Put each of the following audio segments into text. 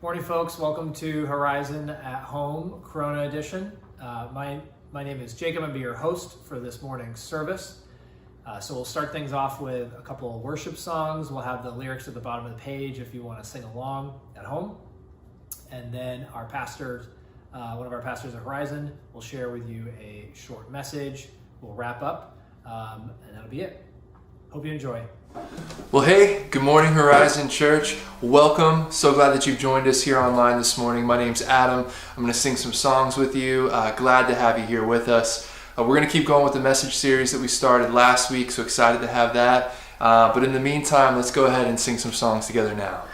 Morning, folks. Welcome to Horizon at Home Corona Edition. My name is Jacob. I'm going to be your host for this morning's service. So we'll start things off with a couple of worship songs. We'll have the lyrics at the bottom of the page if you want to sing along at home. And then our pastors, one of our pastors at Horizon, will share with you a short message. We'll wrap up, and that'll be it. Hope you enjoy. Well, hey, good morning, Horizon Church. Welcome. So glad that you've joined us here online this morning. My name's Adam. I'm going to sing some songs with you. Glad to have you here with us. We're going to keep going with the message series that we started last week, so excited to have that. But in the meantime, let's go ahead and sing some songs together now.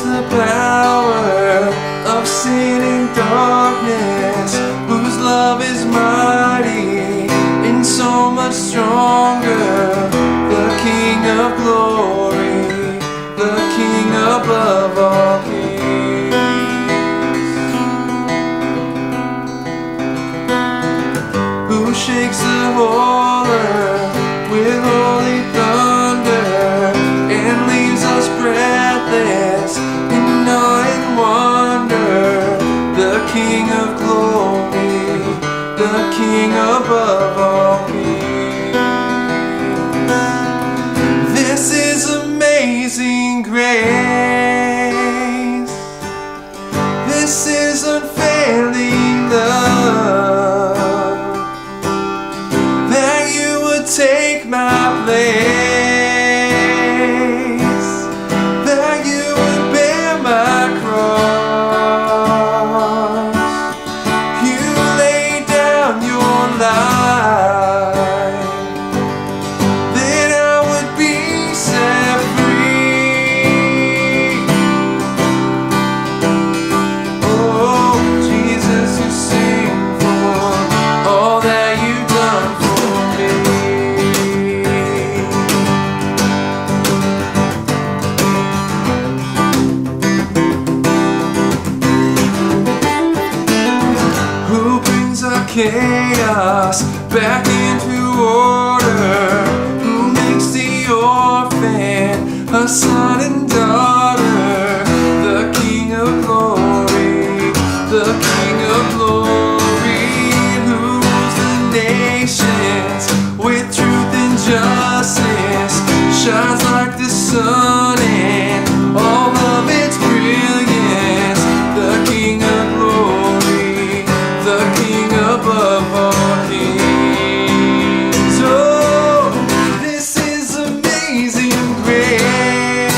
The power of sin and darkness, whose love is mighty and so much stronger. The King of glory, the King above all kings, who shakes the whole earth with holy thunder and leaves us breathless in awe and wonder. The King of glory, the King above all kings. This is amazing grace. This is unfailing love, that you would take my place. Chaos back into order, who makes the orphan a son and daughter. The King of glory, the King of glory, who rules the nations with truth and justice, shines like the sun in all of its brilliance. The King of glory, the King above all kings. Oh, this is amazing grace.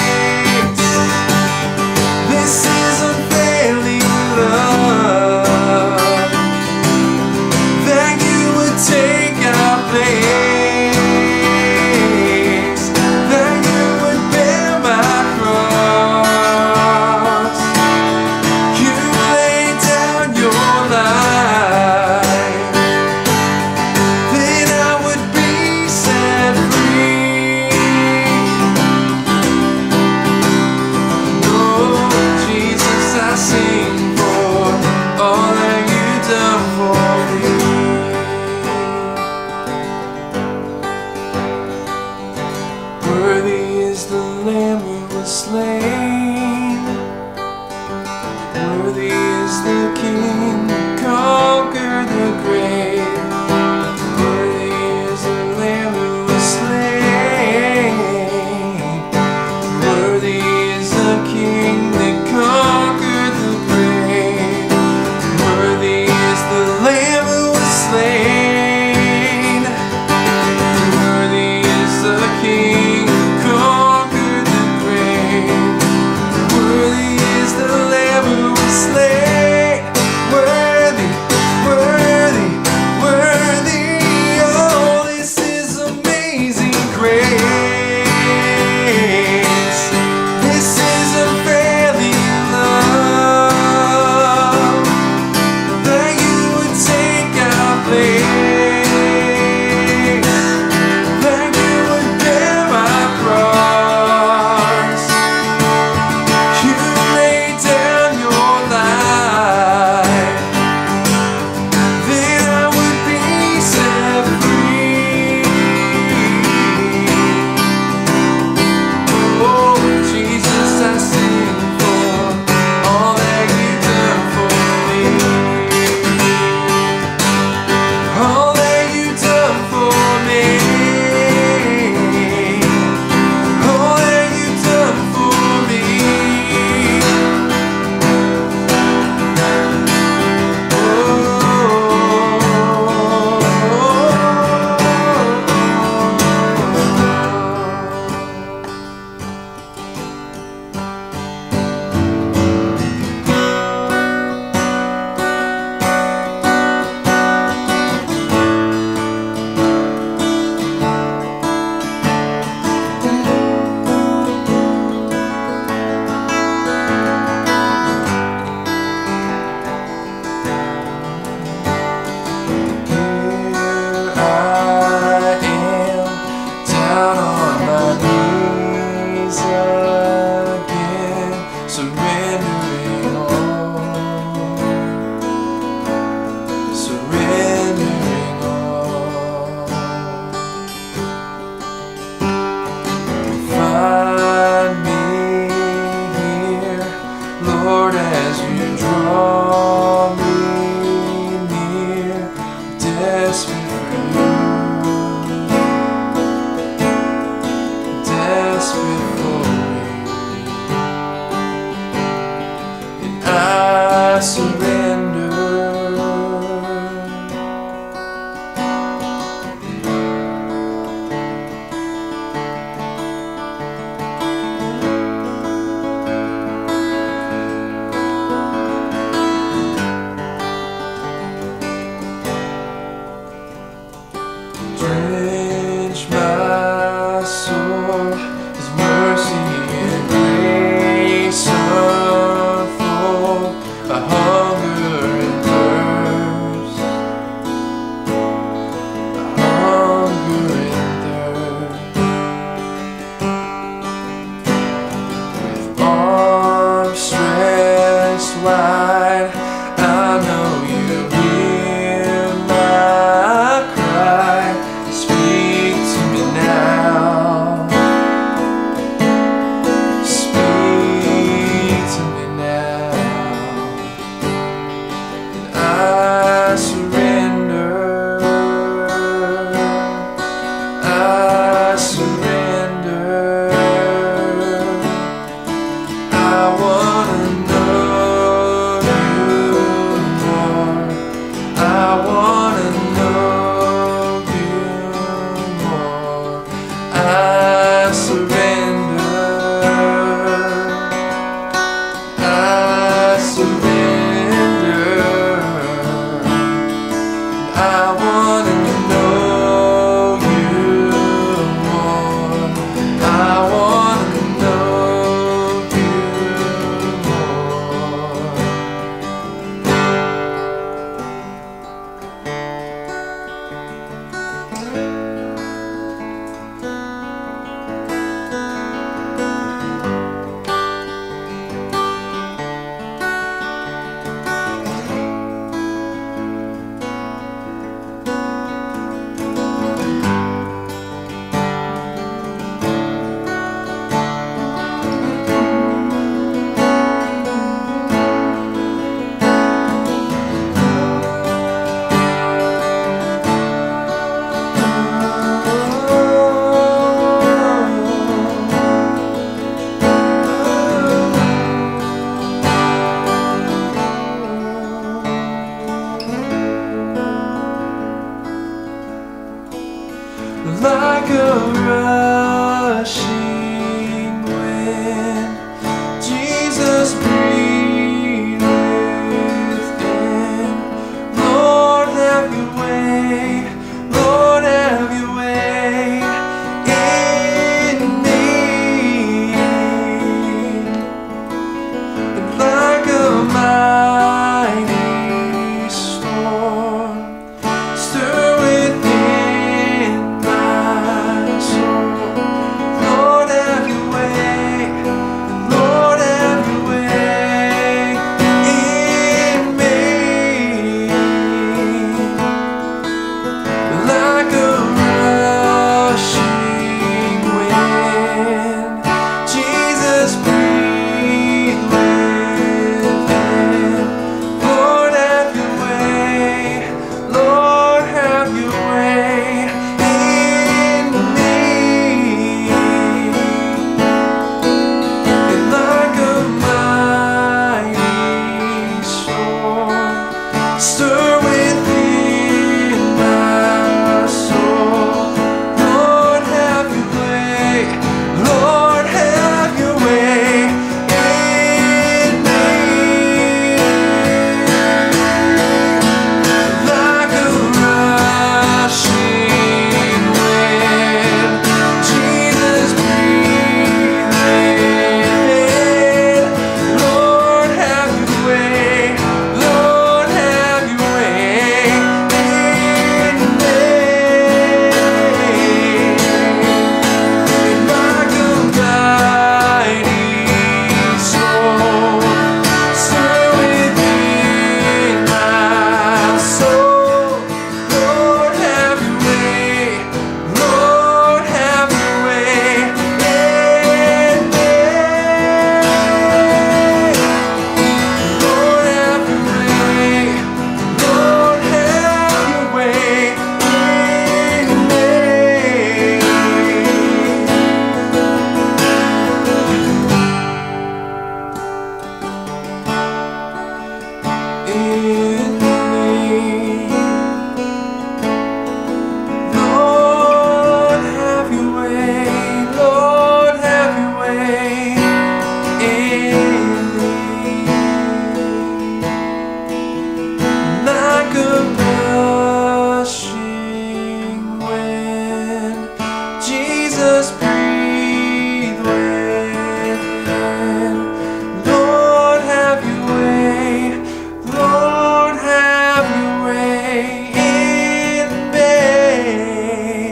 have your way in me.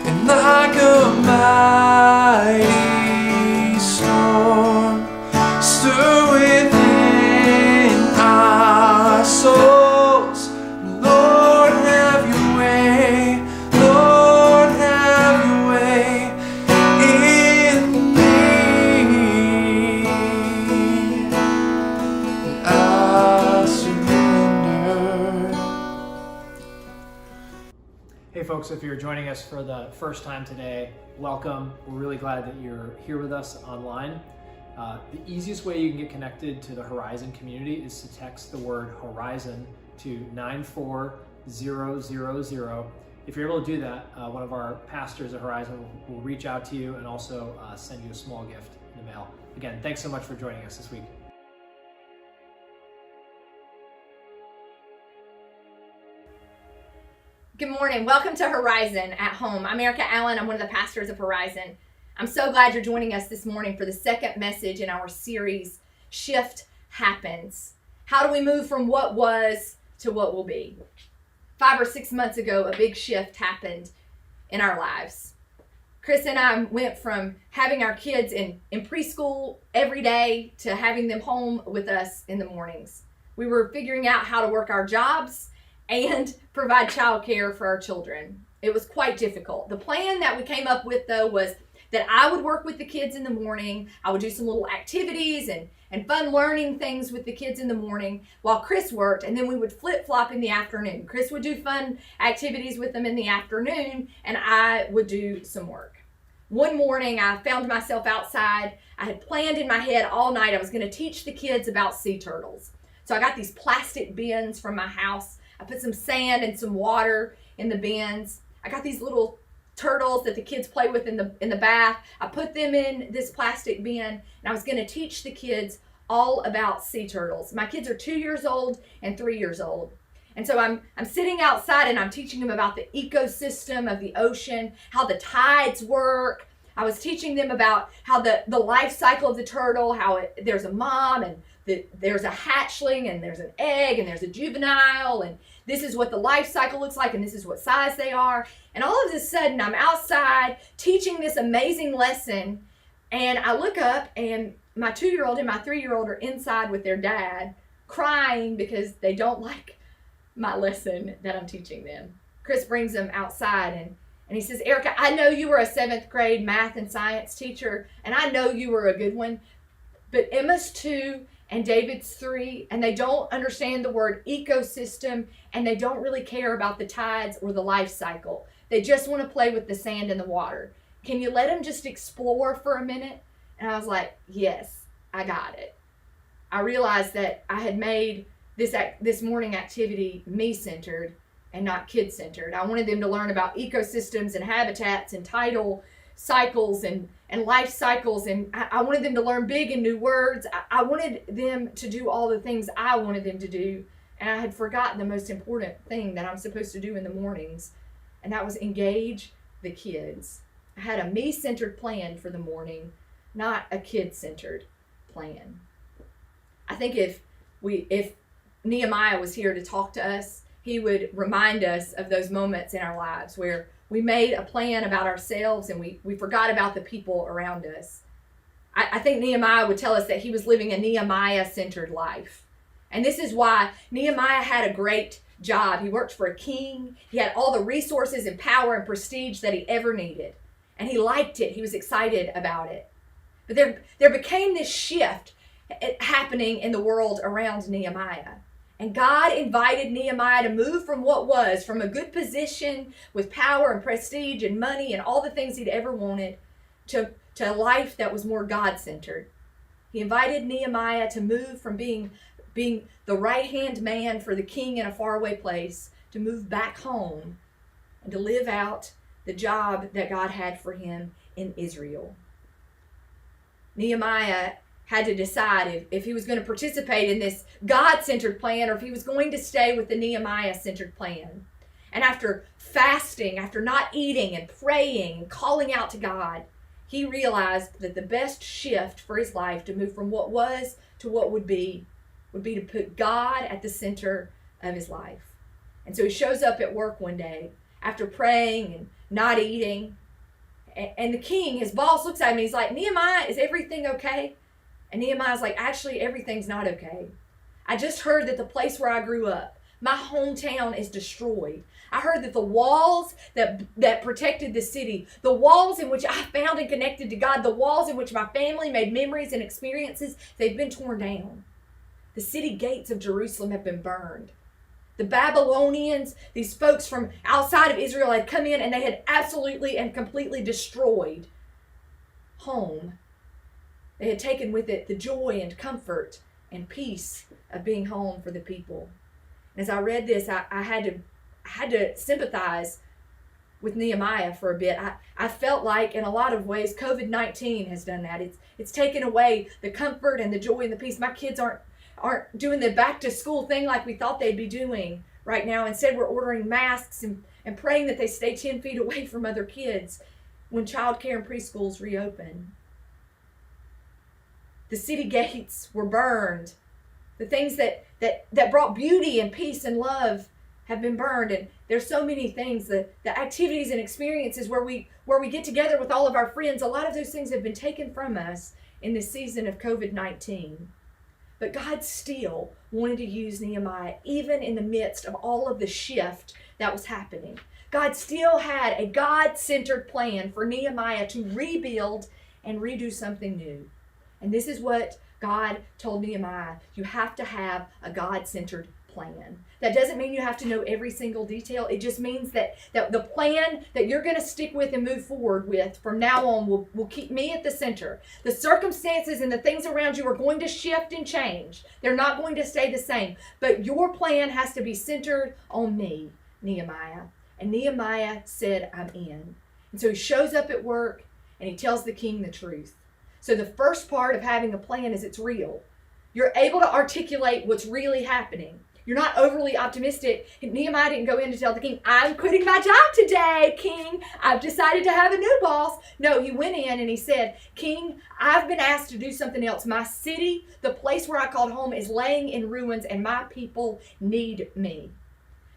And like a mighty storm, stir within our souls. Lord, have your way. Lord, have your way in me. And I surrender. Hey folks, if you're joining us for the first time today, welcome. We're really glad that you're here with us online. The easiest way you can get connected to the Horizon community is to text the word Horizon to 94000. If you're able to do that, one of our pastors at Horizon will reach out to you and also send you a small gift in the mail. Again, thanks so much for joining us this week. Good morning. Welcome to Horizon at Home. I'm Erica Allen. I'm one of the pastors of Horizon. I'm so glad you're joining us this morning for the second message in our series, Shift Happens. How do we move from what was to what will be? 5 or 6 months ago, a big shift happened in our lives. Chris and I went from having our kids in preschool every day to having them home with us in the mornings. We were figuring out how to work our jobs and provide childcare for our children. It was quite difficult. The plan that we came up with, though, was that I would work with the kids in the morning. I would do some little activities and fun learning things with the kids in the morning while Chris worked, and then we would flip-flop in the afternoon. Chris would do fun activities with them in the afternoon, and I would do some work. One morning, I found myself outside. I had planned in my head all night I was going to teach the kids about sea turtles. So I got these plastic bins from my house. I put some sand and some water in the bins. I got these little turtles that the kids play with in the bath. I put them in this plastic bin, and I was going to teach the kids all about sea turtles. My kids are 2 years old and 3 years old. And so I'm sitting outside and I'm teaching them about the ecosystem of the ocean, how the tides work. I was teaching them about how the life cycle of the turtle, how there's a mom and there's a hatchling and there's an egg and there's a juvenile, and this is what the life cycle looks like and this is what size they are. And all of a sudden I'm outside teaching this amazing lesson, and I look up and my 2-year-old and my 3-year-old are inside with their dad crying because they don't like my lesson that I'm teaching them. Chris brings them outside and he says, Erica, I know you were a 7th grade math and science teacher, and I know you were a good one, but Emma's 2 and David's 3, and they don't understand the word ecosystem, and they don't really care about the tides or the life cycle. They just want to play with the sand and the water. Can you let them just explore for a minute? And I was like, yes, I got it. I realized that I had made this morning activity me-centered and not kid-centered. I wanted them to learn about ecosystems and habitats and tidal cycles and life cycles, and I wanted them to learn big and new words. I wanted them to do all the things I wanted them to do, and I had forgotten the most important thing that I'm supposed to do in the mornings, and that was engage the kids. I had a me-centered plan for the morning, not a kid-centered plan. I think if Nehemiah was here to talk to us, he would remind us of those moments in our lives where we made a plan about ourselves and we forgot about the people around us. I think Nehemiah would tell us that he was living a Nehemiah-centered life. And this is why Nehemiah had a great job. He worked for a king. He had all the resources and power and prestige that he ever needed. And he liked it. He was excited about it. But there became this shift happening in the world around Nehemiah. And God invited Nehemiah to move from what was, from a good position with power and prestige and money and all the things he'd ever wanted, to a life that was more God-centered. He invited Nehemiah to move from being the right-hand man for the king in a faraway place to move back home and to live out the job that God had for him in Israel. Nehemiah had to decide if he was going to participate in this God-centered plan or if he was going to stay with the Nehemiah-centered plan. And after fasting, after not eating and praying and calling out to God, he realized that the best shift for his life to move from what was to what would be would be to put God at the center of his life. And so he shows up at work one day after praying and not eating. And the king, his boss, looks at him and he's like, Nehemiah, is everything okay? And Nehemiah's like, actually, everything's not okay. I just heard that the place where I grew up, my hometown, is destroyed. I heard that the walls that protected the city, the walls in which I found and connected to God, the walls in which my family made memories and experiences, they've been torn down. The city gates of Jerusalem have been burned. The Babylonians, these folks from outside of Israel, had come in and they had absolutely and completely destroyed home. They had taken with it the joy and comfort and peace of being home for the people. And as I read this, I had to sympathize with Nehemiah for a bit. I felt like in a lot of ways COVID-19 has done that. It's taken away the comfort and the joy and the peace. My kids aren't doing the back to school thing like we thought they'd be doing right now. Instead, we're ordering masks and praying that they stay 10 feet away from other kids when childcare and preschools reopen. The city gates were burned. The things that brought beauty and peace and love have been burned. And there's so many things, the activities and experiences where we get together with all of our friends, a lot of those things have been taken from us in this season of COVID-19. But God still wanted to use Nehemiah, even in the midst of all of the shift that was happening. God still had a God-centered plan for Nehemiah to rebuild and redo something new. And this is what God told Nehemiah. You have to have a God-centered plan. That doesn't mean you have to know every single detail. It just means that the plan that you're going to stick with and move forward with from now on will keep me at the center. The circumstances and the things around you are going to shift and change. They're not going to stay the same. But your plan has to be centered on me, Nehemiah. And Nehemiah said, I'm in. And so he shows up at work and he tells the king the truth. So the first part of having a plan is it's real. You're able to articulate what's really happening. You're not overly optimistic. Nehemiah didn't go in to tell the king, I'm quitting my job today, king. I've decided to have a new boss. No, he went in and he said, King, I've been asked to do something else. My city, the place where I called home, is laying in ruins and my people need me.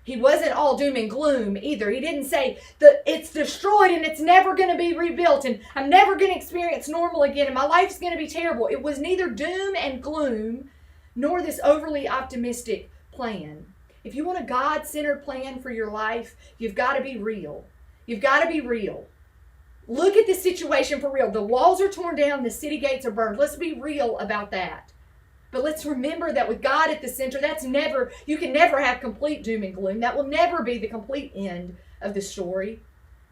He wasn't all doom and gloom either. He didn't say that it's destroyed and it's never going to be rebuilt and I'm never going to experience normal again and my life's going to be terrible. It was neither doom and gloom nor this overly optimistic plan. If you want a God-centered plan for your life, you've got to be real. You've got to be real. Look at the situation for real. The walls are torn down. The city gates are burned. Let's be real about that. But let's remember that with God at the center, you can never have complete doom and gloom. That will never be the complete end of the story.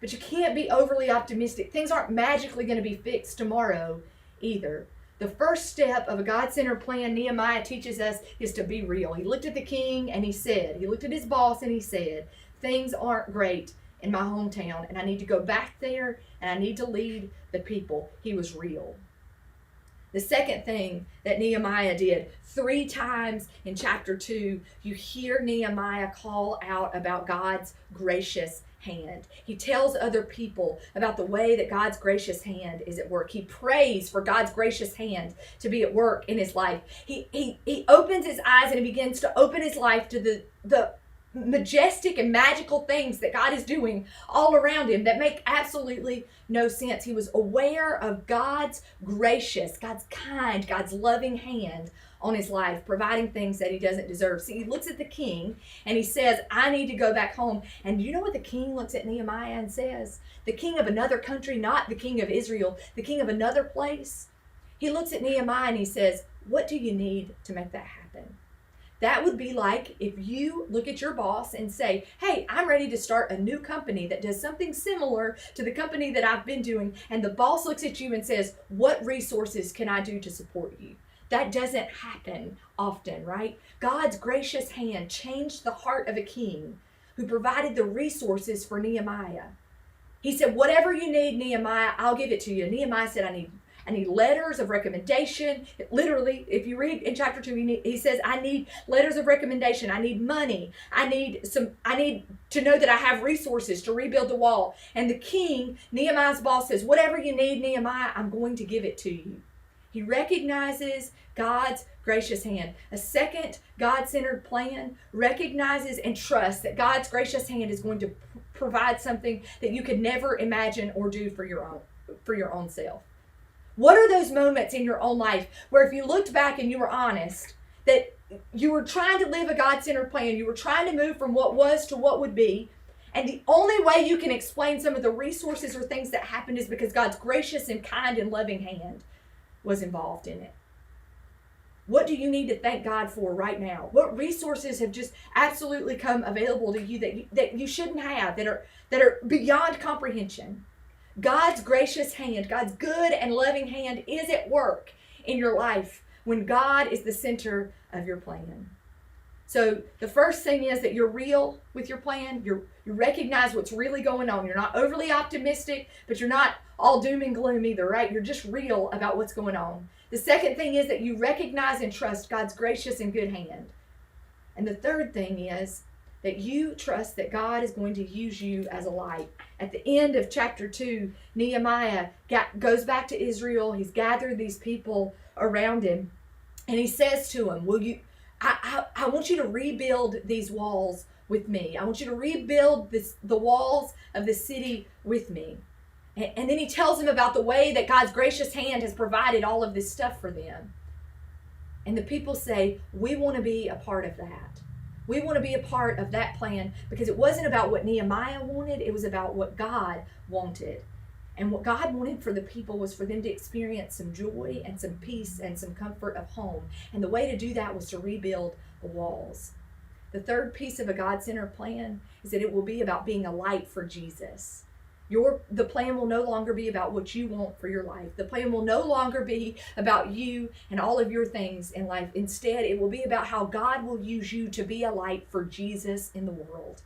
But you can't be overly optimistic. Things aren't magically going to be fixed tomorrow either. The first step of a God-centered plan, Nehemiah teaches us, is to be real. He looked at the king and he looked at his boss and he said, things aren't great in my hometown and I need to go back there and I need to lead the people. He was real. The second thing that Nehemiah did, 3 times in chapter 2, you hear Nehemiah call out about God's gracious hand. He tells other people about the way that God's gracious hand is at work. He prays for God's gracious hand to be at work in his life. He opens his eyes and he begins to open his life to the majestic and magical things that God is doing all around him that make absolutely no sense. He was aware of God's gracious, God's kind, God's loving hand on his life, providing things that he doesn't deserve. See, he looks at the king and he says, I need to go back home. And you know what the king looks at Nehemiah and says? The king of another country, not the king of Israel, the king of another place. He looks at Nehemiah and he says, what do you need to make that happen? That would be like if you look at your boss and say, hey, I'm ready to start a new company that does something similar to the company that I've been doing. And the boss looks at you and says, what resources can I do to support you? That doesn't happen often, right? God's gracious hand changed the heart of a king who provided the resources for Nehemiah. He said, whatever you need, Nehemiah, I'll give it to you. Nehemiah said, I need letters of recommendation. Literally, if you read in chapter 2, he says, I need letters of recommendation. I need money. I need to know that I have resources to rebuild the wall. And the king, Nehemiah's boss, says, whatever you need, Nehemiah, I'm going to give it to you. He recognizes God's gracious hand. A second God-centered plan recognizes and trusts that God's gracious hand is going to provide something that you could never imagine or do for your own self. What are those moments in your own life where if you looked back and you were honest, that you were trying to live a God-centered plan, you were trying to move from what was to what would be, and the only way you can explain some of the resources or things that happened is because God's gracious and kind and loving hand was involved in it? What do you need to thank God for right now? What resources have just absolutely come available to you that you shouldn't have, that are beyond comprehension? God's gracious hand, God's good and loving hand is at work in your life when God is the center of your plan. So the first thing is that you're real with your plan. You recognize what's really going on. You're not overly optimistic, but you're not all doom and gloom either, right? You're just real about what's going on. The second thing is that you recognize and trust God's gracious and good hand. And the third thing is that you trust that God is going to use you as a light. At the end of chapter 2, Nehemiah goes back to Israel. He's gathered these people around him, and he says to them, I want you to rebuild these walls with me. I want you to rebuild the walls of the city with me. And then he tells them about the way that God's gracious hand has provided all of this stuff for them. And the people say, we want to be a part of that. We want to be a part of that plan because it wasn't about what Nehemiah wanted. It was about what God wanted. And what God wanted for the people was for them to experience some joy and some peace and some comfort of home. And the way to do that was to rebuild the walls. The third piece of a God-centered plan is that it will be about being a light for Jesus. The plan will no longer be about what you want for your life. The plan will no longer be about you and all of your things in life. Instead, it will be about how God will use you to be a light for Jesus in the world.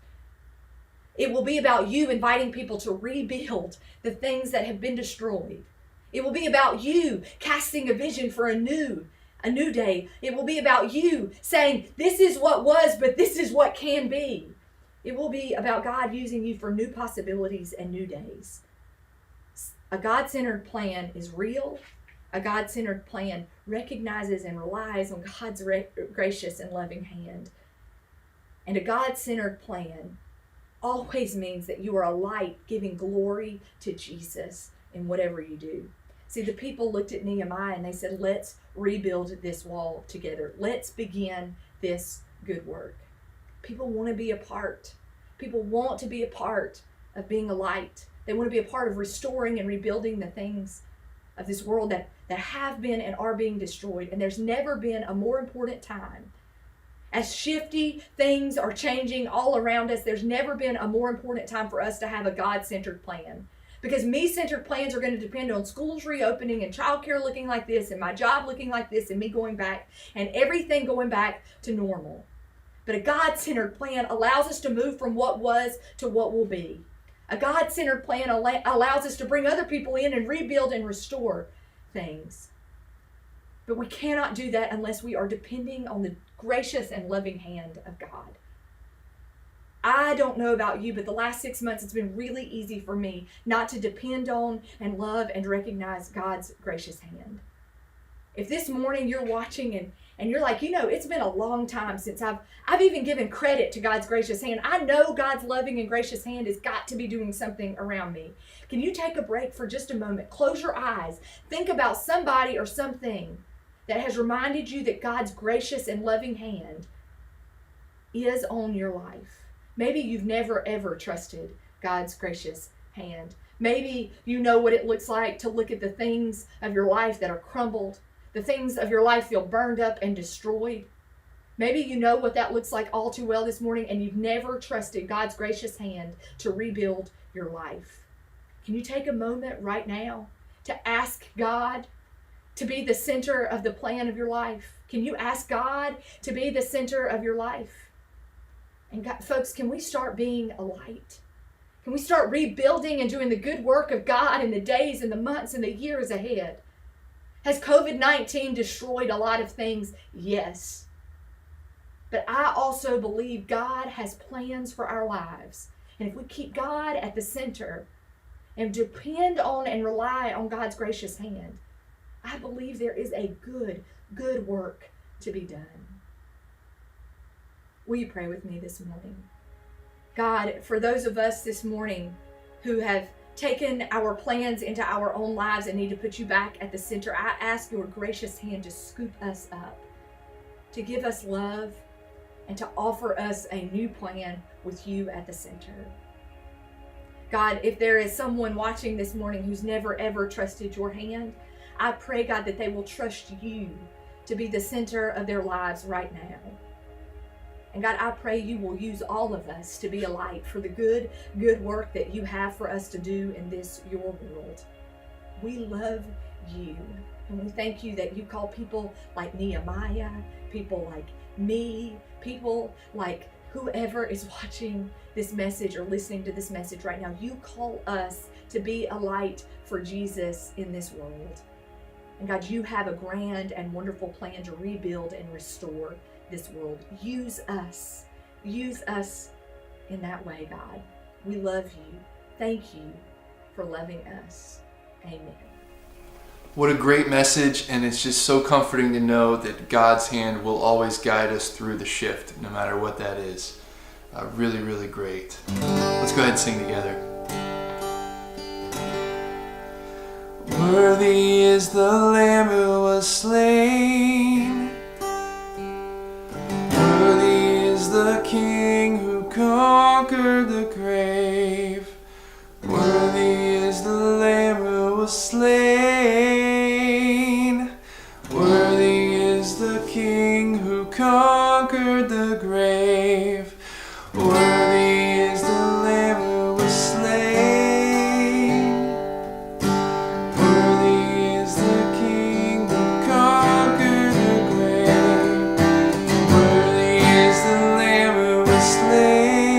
It will be about you inviting people to rebuild the things that have been destroyed. It will be about you casting a vision for a new day. It will be about you saying, this is what was, but this is what can be. It will be about God using you for new possibilities and new days. A God-centered plan is real. A God-centered plan recognizes and relies on God's gracious and loving hand. And a God-centered plan always means that you are a light giving glory to Jesus in whatever you do. See, the people looked at Nehemiah and they said, let's rebuild this wall together. Let's begin this good work. People want to be a part. People want to be a part of being a light. They want to be a part of restoring and rebuilding the things of this world that have been and are being destroyed. And there's never been a more important time. As shifty things are changing all around us, there's never been a more important time for us to have a God-centered plan. Because me-centered plans are going to depend on schools reopening and childcare looking like this and my job looking like this and me going back and everything going back to normal. But a God-centered plan allows us to move from what was to what will be. A God-centered plan allows us to bring other people in and rebuild and restore things. But we cannot do that unless we are depending on the gracious and loving hand of God. I don't know about you, but the last 6 months it's been really easy for me not to depend on and love and recognize God's gracious hand. If this morning you're watching and you're like, it's been a long time since I've even given credit to God's gracious hand. I know God's loving and gracious hand has got to be doing something around me. Can you take a break for just a moment? Close your eyes. Think about somebody or something that has reminded you that God's gracious and loving hand is on your life. Maybe you've never ever trusted God's gracious hand. Maybe you know what it looks like to look at the things of your life that are crumbled. The things of your life feel burned up and destroyed. Maybe you know what that looks like all too well this morning and you've never trusted God's gracious hand to rebuild your life. Can you take a moment right now to ask God to be the center of the plan of your life? Can you ask God to be the center of your life? And God, folks, can we start being a light? Can we start rebuilding and doing the good work of God in the days and the months and the years ahead? Has COVID-19 destroyed a lot of things? Yes. But I also believe God has plans for our lives. And if we keep God at the center and depend on and rely on God's gracious hand, I believe there is a good work to be done. Will you pray with me this morning? God, for those of us this morning who have taken our plans into our own lives and need to put you back at the center, I ask your gracious hand to scoop us up, to give us love, and to offer us a new plan with you at the center. God, if there is someone watching this morning who's never ever trusted your hand, I pray, God, that they will trust you to be the center of their lives right now. And God, I pray you will use all of us to be a light for the good work that you have for us to do in this, your world. We love you. And we thank you that you call people like Nehemiah, people like me, people like whoever is watching this message or listening to this message right now. You call us to be a light for Jesus in this world. And God, you have a grand and wonderful plan to rebuild and restore this world. Use us in that way, God. We love you. Thank you for loving us. Amen. What a great message, and it's just so comforting to know that God's hand will always guide us through the shift, no matter what that is. Really, really great. Let's go ahead and sing together. Worthy is the Lamb who was slain. Worthy is the King who conquered the grave. Worthy is the Lamb who was slain. Worthy is the King who conquered the grave. Worthy is the Lamb who was slain. Worthy is the King who conquered the grave. Worthy is the Lamb who was slain.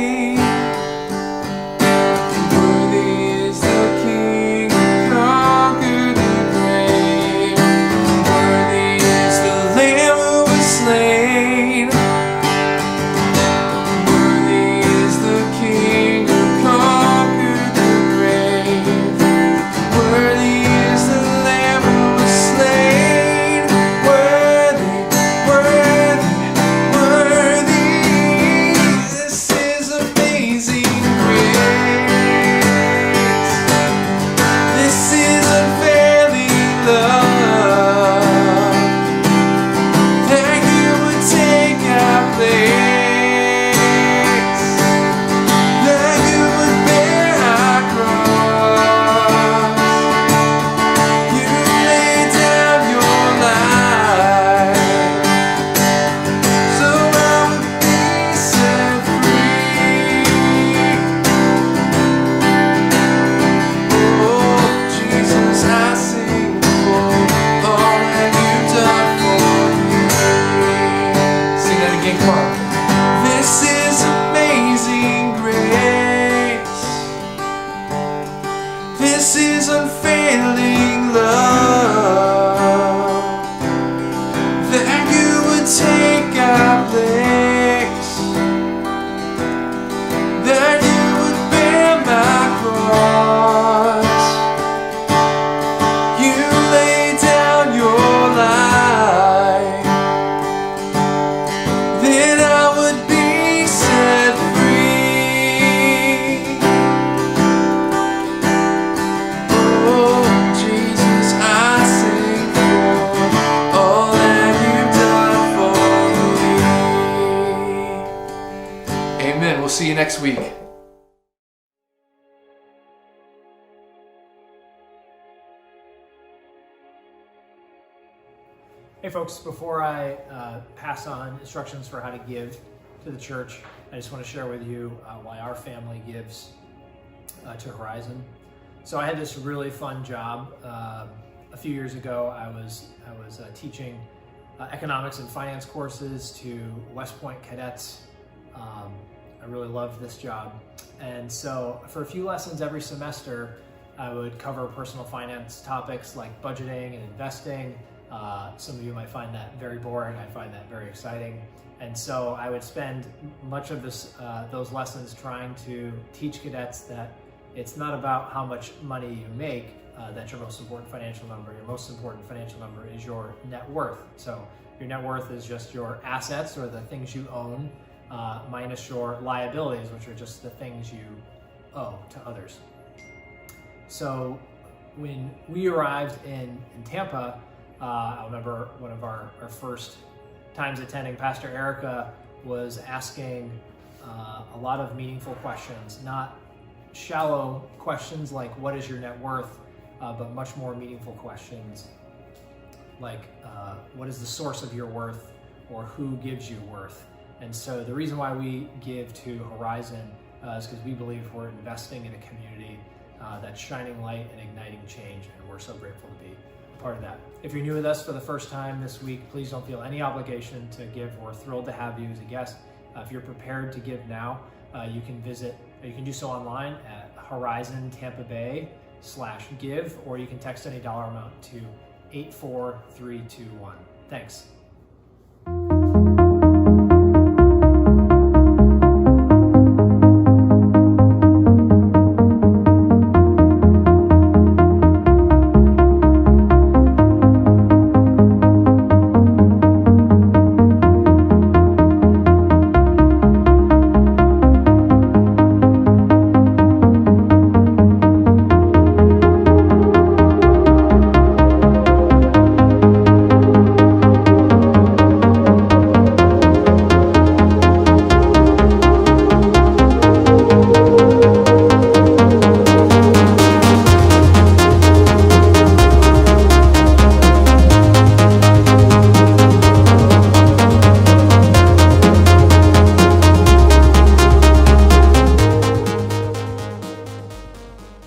Worthy is the King who conquered the grave. Worthy is the Lamb who was slain. Worthy is the King who conquered the grave. Worthy is the Lamb who was slain. Worthy, worthy, worthy. This is amazing grace. This is unfailing love. That you would take our place. That you would bear our cross. You laid down your life, so I would be set free. Oh, Jesus, I sing for all that you've done for me. Sing that again, come on. This is amazing grace. This is unfailing love. That you would take our place. That you would bear my cross. You laid down your life. Then I would be set free. Oh, Jesus, I sing for all that you've done for me. Amen. We'll see you next week. Hey folks, before I pass on instructions for how to give to the church, I just want to share with you why our family gives to Horizon. So I had this really fun job. A few years ago, I was teaching economics and finance courses to West Point cadets. I really loved this job. And so for a few lessons every semester, I would cover personal finance topics like budgeting and investing. Some of you might find that very boring. I find that very exciting. And so I would spend much of those lessons trying to teach cadets that it's not about how much money you make, that's your most important financial number. Your most important financial number is your net worth. So your net worth is just your assets or the things you own minus your liabilities, which are just the things you owe to others. So when we arrived in Tampa, I remember one of our first times attending, Pastor Erica was asking a lot of meaningful questions, not shallow questions like what is your net worth, but much more meaningful questions like what is the source of your worth, or who gives you worth. And so the reason why we give to Horizon is because we believe we're investing in a community that's shining light and igniting change, and we're so grateful to be a part of that. If you're new with us for the first time this week, please don't feel any obligation to give. We're thrilled to have you as a guest. If you're prepared to give now, you can do so online at Horizon Tampa Bay/give, or you can text any dollar amount to 84321. Thanks.